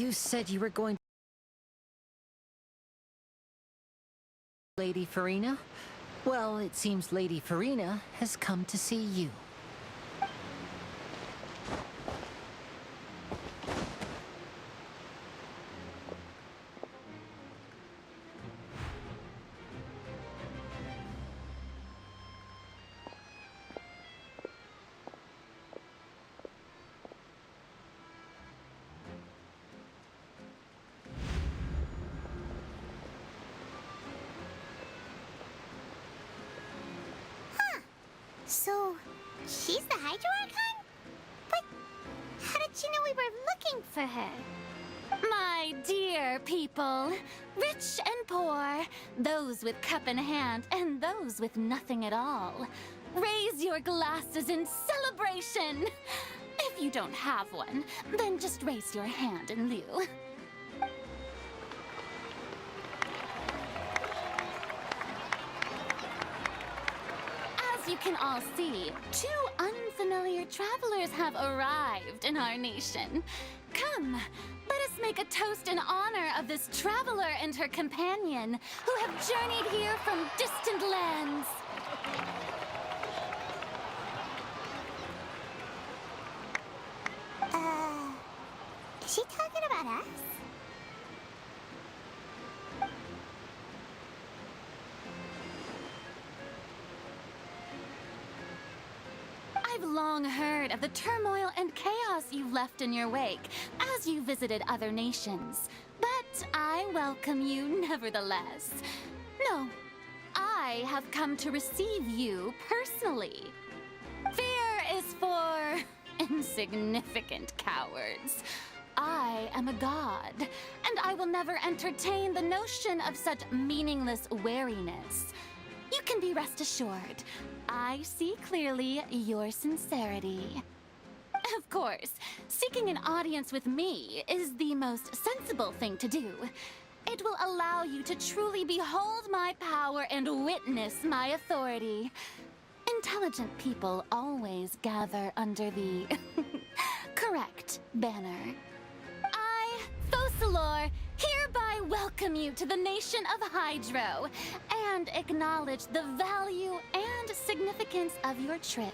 You said you were going to Lady Farina? Well, it seems Lady Farina has come to see you. So, she's the Hydro Archon? But how did she know we were looking for her? My dear people, rich and poor, those with cup in hand and those with nothing at all, raise your glasses in celebration. If you don't have one, then just raise your hand in lieu. As you can all see, two unfamiliar travelers have arrived in our nation. Come, let us make a toast in honor of this traveler and her companion who have journeyed here from distant lands. Is she talking about us? I've long heard of the turmoil and chaos you've left in your wake as you visited other nations. But I welcome you nevertheless. No, I have come to receive you personally. Fear is for insignificant cowards. I am a god, and I will never entertain the notion of such meaningless wariness. You can be rest assured, I see clearly your sincerity. Of course, seeking an audience with me is the most sensible thing to do. It will allow you to truly behold my power and witness my authority. Intelligent people always gather under the correct banner. I, Focalor, hereby welcome you to the nation of Hydro and acknowledge the value and significance of your trip.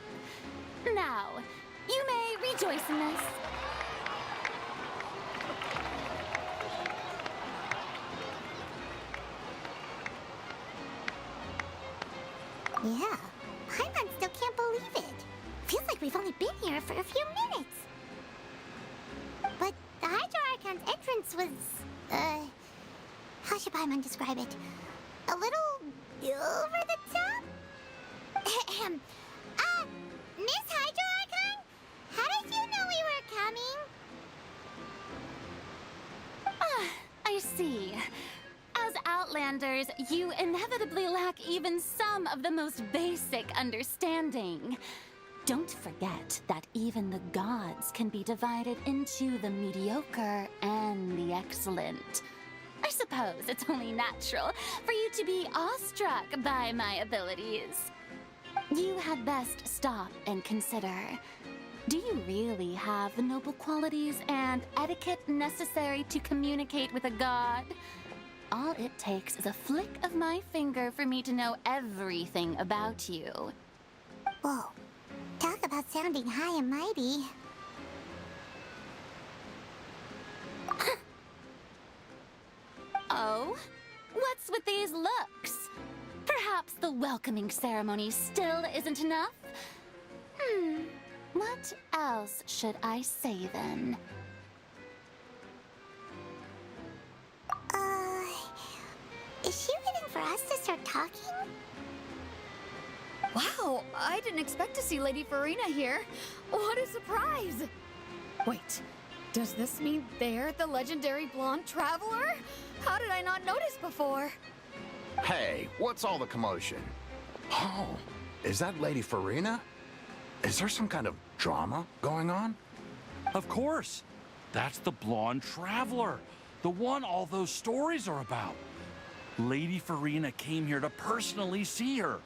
Now, you may rejoice in this. Yeah, Paimon still can't believe it. Feels like we've only been here for a few minutes. But the Hydro Archon's entrance was, how should Paimon describe it? A little over the top? Miss Hydro Archon? How did you know we were coming? I see. As Outlanders, you inevitably lack even some of the most basic understanding. Don't forget that even the gods can be divided into the mediocre and the excellent. I suppose it's only natural for you to be awestruck by my abilities. You had best stop and consider. Do you really have the noble qualities and etiquette necessary to communicate with a god? All it takes is a flick of my finger for me to know everything about you. Whoa, talk about sounding high and mighty. Oh? What's with these looks? Perhaps the welcoming ceremony still isn't enough? What else should I say then? Is she waiting for us to start talking? Wow, I didn't expect to see Lady Farina here. What a surprise! Wait, does this mean they're the legendary blonde traveler? How did I not notice before? Hey, what's all the commotion? Oh, is that Lady Farina? Is there some kind of drama going on? Of course. That's the blonde traveler. The one all those stories are about. Lady Farina came here to personally see her.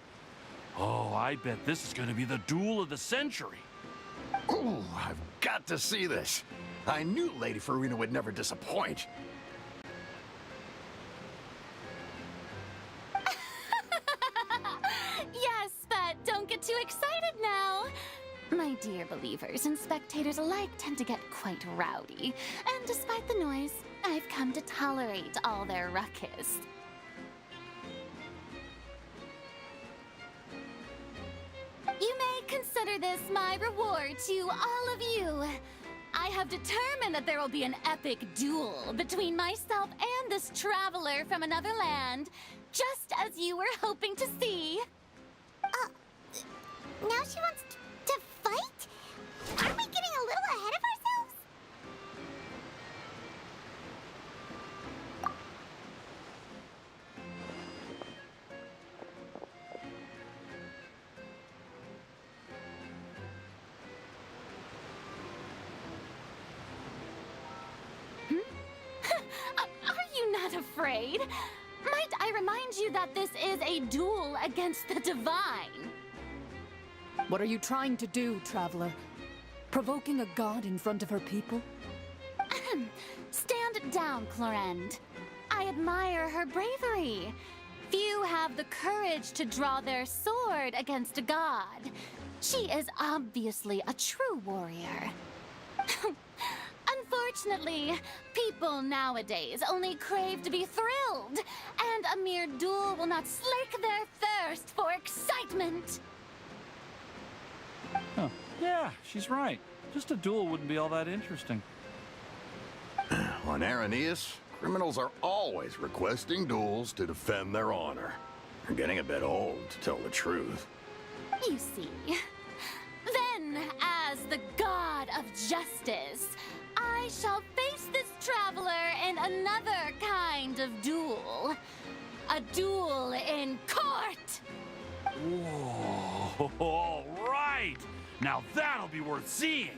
Oh, I bet this is going to be the duel of the century. Ooh, I've got to see this. I knew Lady Farina would never disappoint. Yes, but don't get too excited now. My dear believers and spectators alike tend to get quite rowdy, and despite the noise, I've come to tolerate all their ruckus. You may consider this my reward to all of you. I have determined that there will be an epic duel between myself and this traveler from another land, just as you were hoping to see. Now she wants to fight? Aren't we getting a little ahead of ourselves? Are you not afraid? Might I remind you that this is a duel against the divine? What are you trying to do, traveler? Provoking a god in front of her people? Stand down, Clorend. I admire her bravery. Few have the courage to draw their sword against a god. She is obviously a true warrior. Unfortunately, people nowadays only crave to be thrilled, and a mere duel will not slake their thirst for excitement. Huh. Yeah, she's right. Just a duel wouldn't be all that interesting. On Araneus, criminals are always requesting duels to defend their honor. They're getting a bit old, to tell the truth. You see. Then, as the god of justice, I shall face this traveler in another kind of duel. A duel in court! Whoa, all right! Now that'll be worth seeing!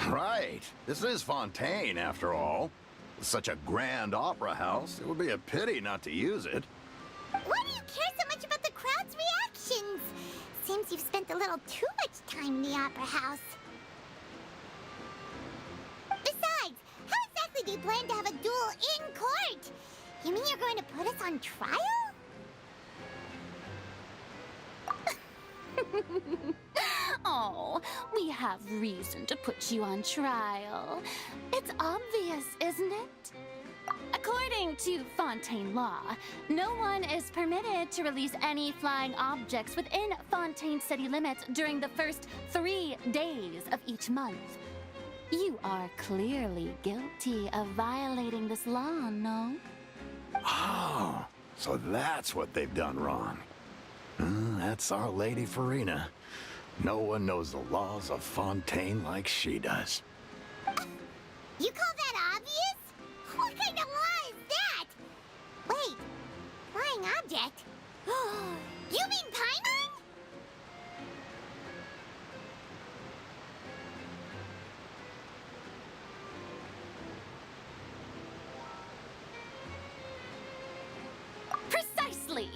Right. This is Fontaine, after all. With such a grand opera house, it would be a pity not to use it. Why do you care so much about the crowd's reactions? Seems you've spent a little too much time in the opera house. Besides, how exactly do you plan to have a duel in court? You mean you're going to put us on trial? Oh, we have reason to put you on trial. It's obvious, isn't it? According to Fontaine law, no one is permitted to release any flying objects within Fontaine city limits during the first 3 days of each month. You are clearly guilty of violating this law, no? Oh, so that's what they've done wrong. That's our Lady Farina. No one knows the laws of Fontaine like she does. You call that obvious? What kind of law is that? Wait, flying object? You mean Paimon? Precisely!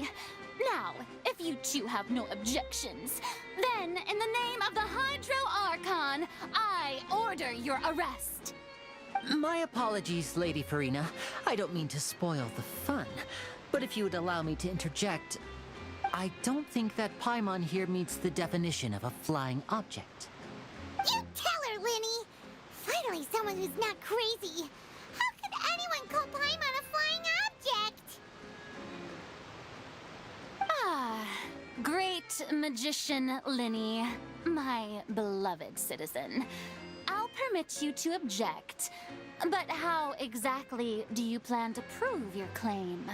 Now, if you two have no objections, then in the name of the Hydro Archon, I order your arrest. My apologies, Lady Farina. I don't mean to spoil the fun, but if you would allow me to interject, I don't think that Paimon here meets the definition of a flying object. You tell her, Linny! Finally someone who's not crazy. How could anyone call Paimon a flying object? Ah, great magician Linny, my beloved citizen. I'll permit you to object, but how exactly do you plan to prove your claim?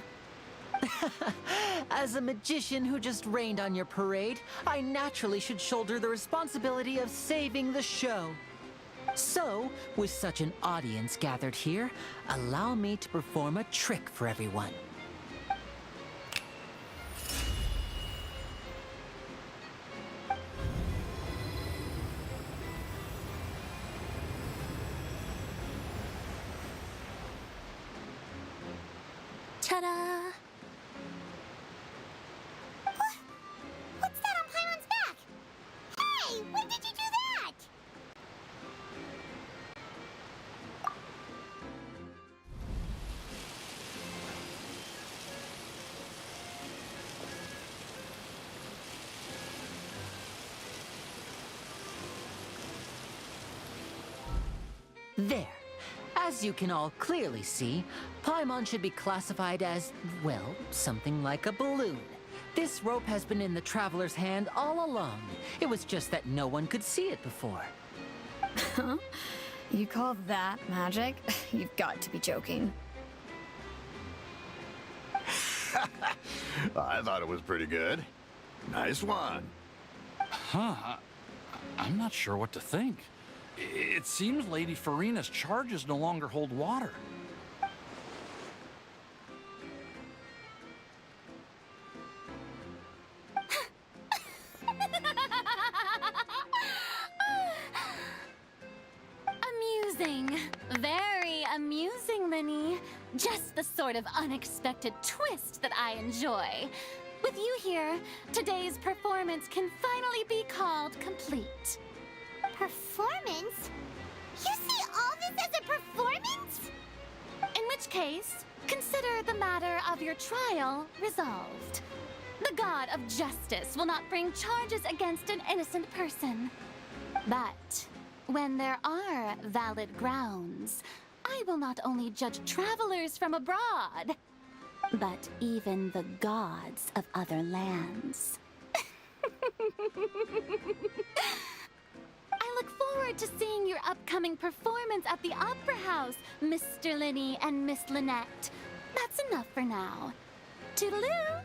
As a magician who just rained on your parade, I naturally should shoulder the responsibility of saving the show. So, with such an audience gathered here, allow me to perform a trick for everyone. Ta-da! What's that on Paimon's back? Hey, when did you do that? There. As you can all clearly see, Paimon should be classified as, well, something like a balloon. This rope has been in the traveler's hand all along. It was just that no one could see it before. Huh? You call that magic? You've got to be joking. I thought it was pretty good. Nice one. Huh? I'm not sure what to think. It seems Lady Farina's charges no longer hold water. Amusing. Very amusing, Linny. Just the sort of unexpected twist that I enjoy. With you here, today's performance can finally be called complete. Performance? You see all this as a performance? In which case, consider the matter of your trial resolved. The god of justice will not bring charges against an innocent person. But when there are valid grounds, I will not only judge travelers from abroad, but even the gods of other lands. I look forward to seeing your upcoming performance at the Opera House, Mr. Linny and Miss Lynette. That's enough for now. Toodaloo!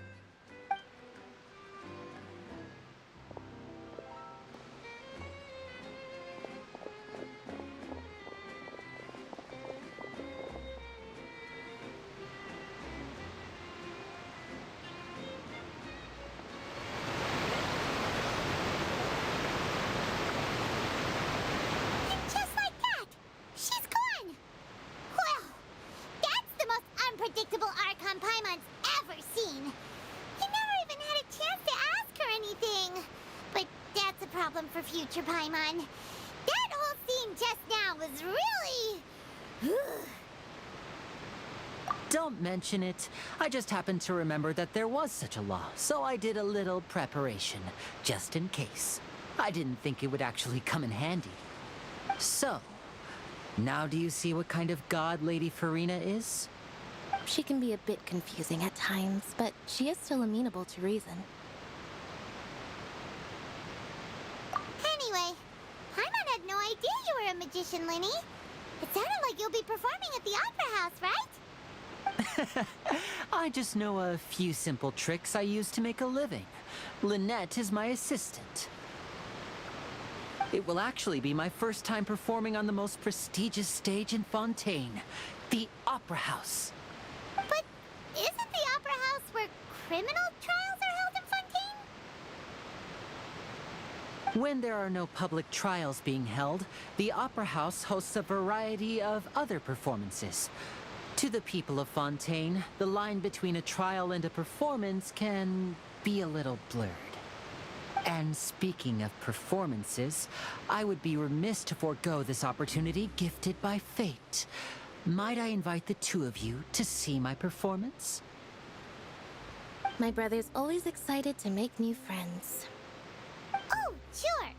Just like that, she's gone. Well, that's the most unpredictable Archon Paimon's ever seen. He never even had a chance to ask her anything. But that's a problem for future Paimon. That whole scene just now was really... Don't mention it. I just happened to remember that there was such a law, so I did a little preparation, just in case. I didn't think it would actually come in handy. So, now do you see what kind of god Lady Farina is? She can be a bit confusing at times, but she is still amenable to reason. Anyway, Paimon had no idea you were a magician, Linny. It sounded like you'll be performing at the Opera House, right? I just know a few simple tricks I use to make a living. Lynette is my assistant. It will actually be my first time performing on the most prestigious stage in Fontaine, the Opera House. But isn't the Opera House where criminal trials are held in Fontaine? When there are no public trials being held, the Opera House hosts a variety of other performances. To the people of Fontaine, the line between a trial and a performance can be a little blurred. And speaking of performances, I would be remiss to forego this opportunity gifted by fate. Might I invite the two of you to see my performance? My brother's always excited to make new friends. Oh, sure.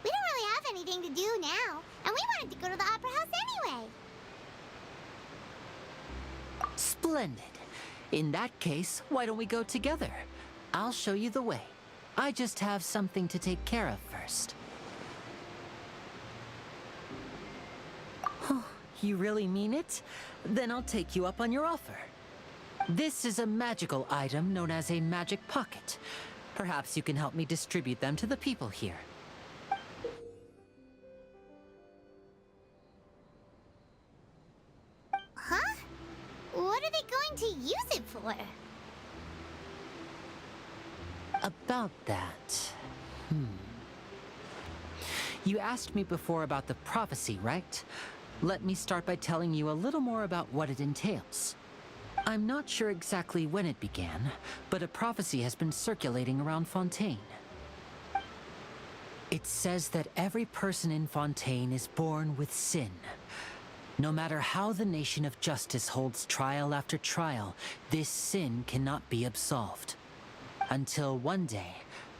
We don't really have anything to do now, and we wanted to go to the Opera House anyway. Splendid. In that case, why don't we go together? I'll show you the way. I just have something to take care of first. Oh, you really mean it? Then I'll take you up on your offer. This is a magical item known as a magic pocket. Perhaps you can help me distribute them to the people here. Huh? What are they going to use it for? About that... You asked me before about the prophecy, right? Let me start by telling you a little more about what it entails. I'm not sure exactly when it began, but a prophecy has been circulating around Fontaine. It says that every person in Fontaine is born with sin. No matter how the nation of justice holds trial after trial, this sin cannot be absolved. Until one day,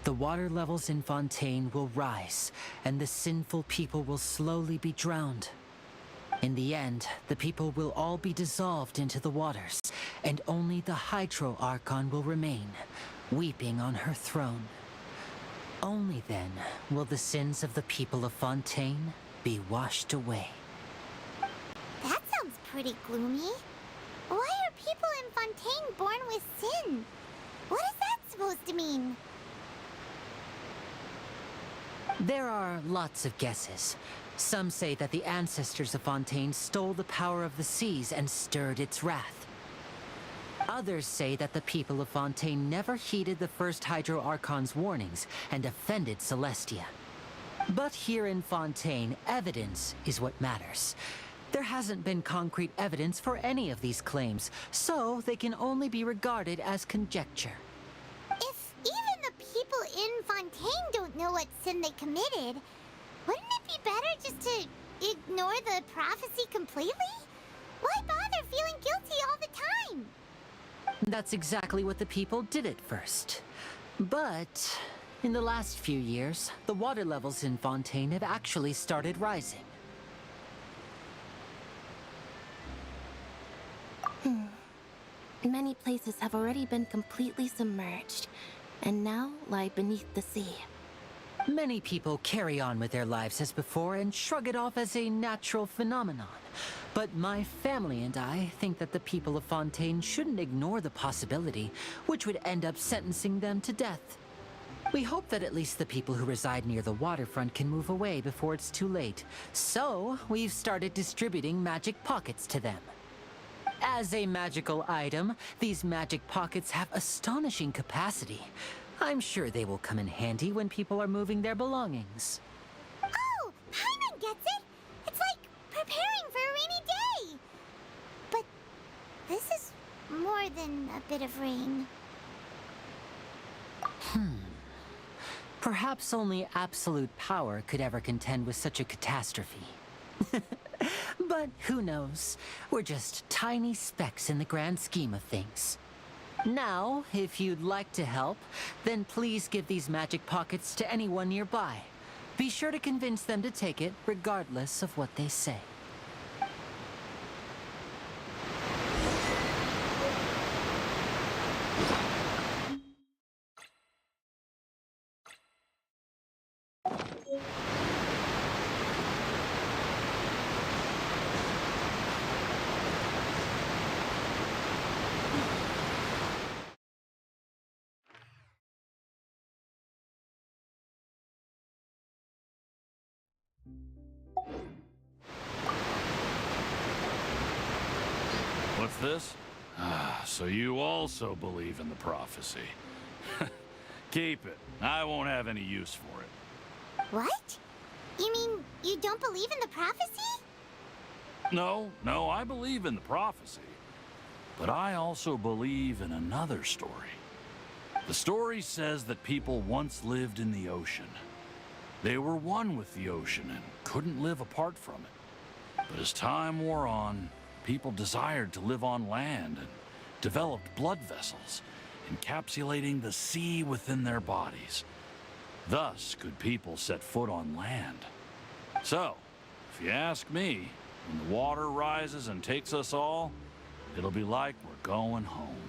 the water levels in Fontaine will rise, and the sinful people will slowly be drowned. In the end, the people will all be dissolved into the waters, and only the Hydro Archon will remain, weeping on her throne. Only then will the sins of the people of Fontaine be washed away. That sounds pretty gloomy. Why are people in Fontaine born with sin? What is that supposed to mean? There are lots of guesses. Some say that the ancestors of Fontaine stole the power of the seas and stirred its wrath. Others say that the people of Fontaine never heeded the first Hydro Archon's warnings and offended Celestia. But here in Fontaine, evidence is what matters. There hasn't been concrete evidence for any of these claims, so they can only be regarded as conjecture. If even the people in Fontaine don't know what sin they committed, wouldn't it be better just to ignore the prophecy completely? Why bother feeling guilty all the time? That's exactly what the people did at first. But in the last few years, the water levels in Fontaine have actually started rising. Many places have already been completely submerged, and now lie beneath the sea. Many people carry on with their lives as before and shrug it off as a natural phenomenon. But my family and I think that the people of Fontaine shouldn't ignore the possibility, which would end up sentencing them to death. We hope that at least the people who reside near the waterfront can move away before it's too late. So, we've started distributing magic pockets to them. As a magical item, these magic pockets have astonishing capacity. I'm sure they will come in handy when people are moving their belongings. Oh, Paimon gets it! It's like preparing for a rainy day! But this is more than a bit of rain. Perhaps only absolute power could ever contend with such a catastrophe. But who knows? We're just tiny specks in the grand scheme of things. Now, if you'd like to help, then please give these magic pockets to anyone nearby. Be sure to convince them to take it, regardless of what they say. What's this? Ah, so you also believe in the prophecy. Keep it. I won't have any use for it. What? You mean you don't believe in the prophecy? No, I believe in the prophecy. But I also believe in another story. The story says that people once lived in the ocean. They were one with the ocean and couldn't live apart from it. But as time wore on, people desired to live on land and developed blood vessels, encapsulating the sea within their bodies. Thus could people set foot on land. So, if you ask me, when the water rises and takes us all, it'll be like we're going home.